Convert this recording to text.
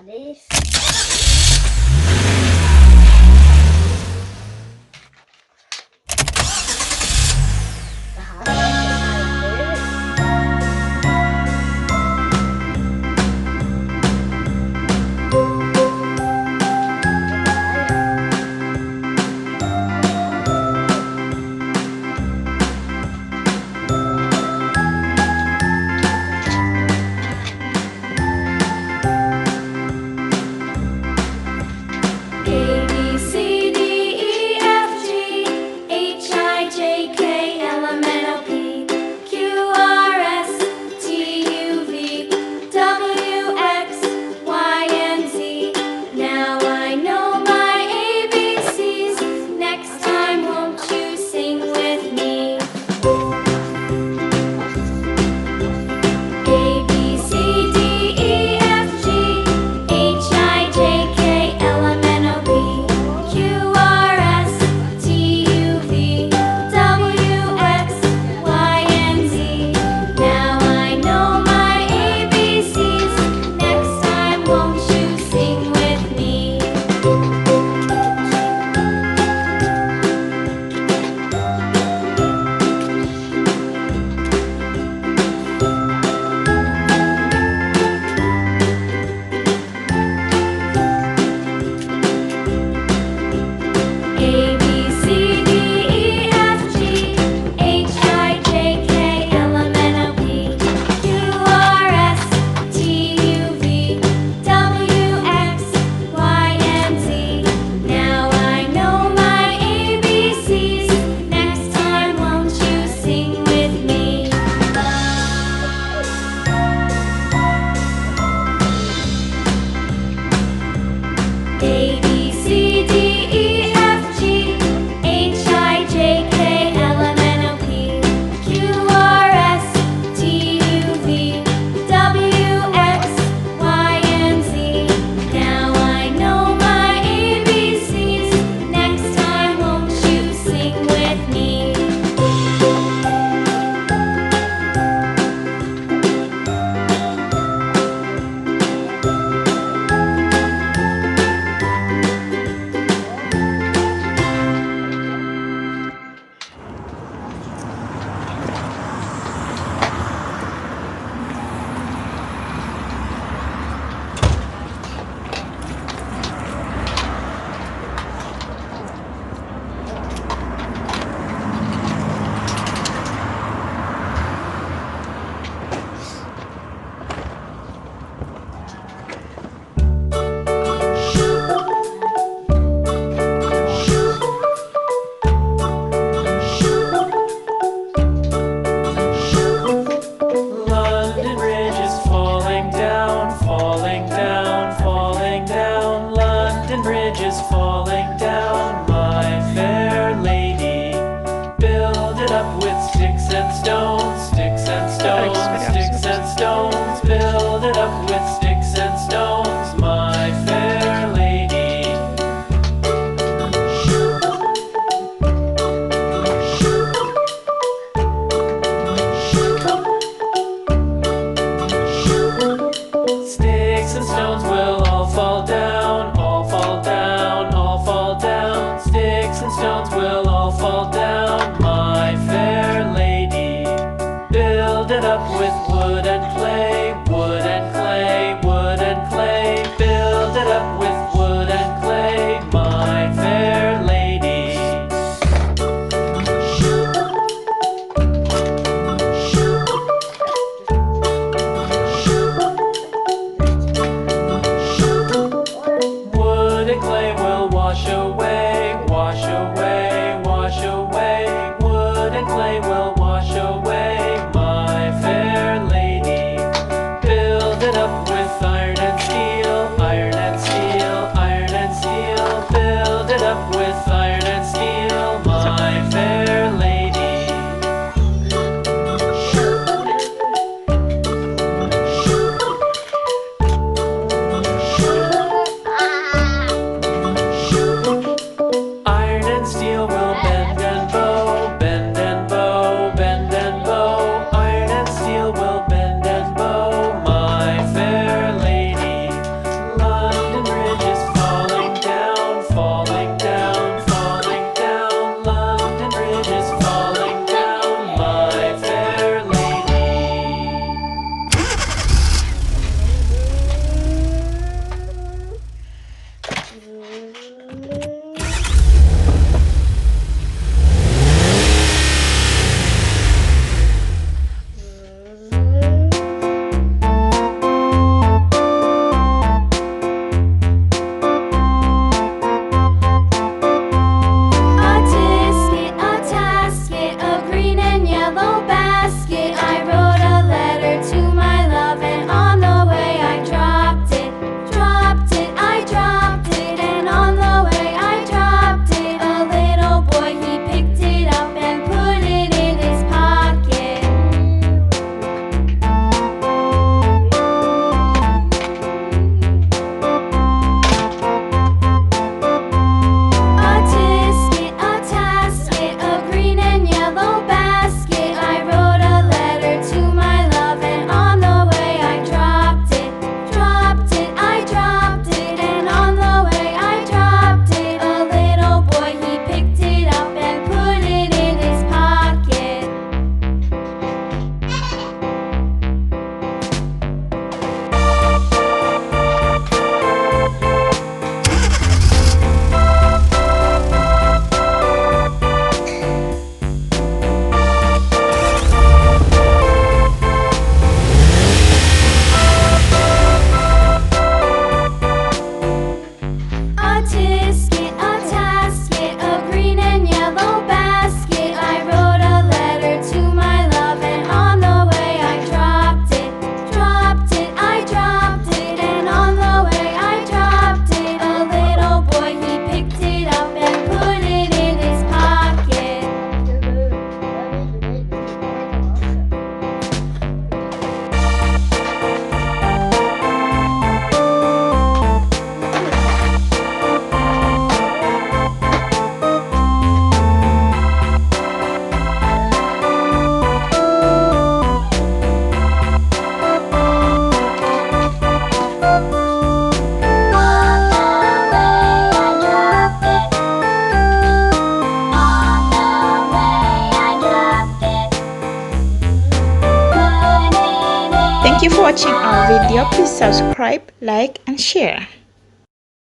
Alice. London Bridge is falling down, falling down, falling down. London Bridge is falling down, my fair lady. Build it up with sticks and stones, sticks and stones, sticks and stones. Build it up with sticks and stones, my fair lady. Sticks and stones will all fall down, all fall down, all fall down. Sticks and stones will all fall down, my fair lady. Build it up with wood and clay, wood and clay, watching our video. Please subscribe, like and share.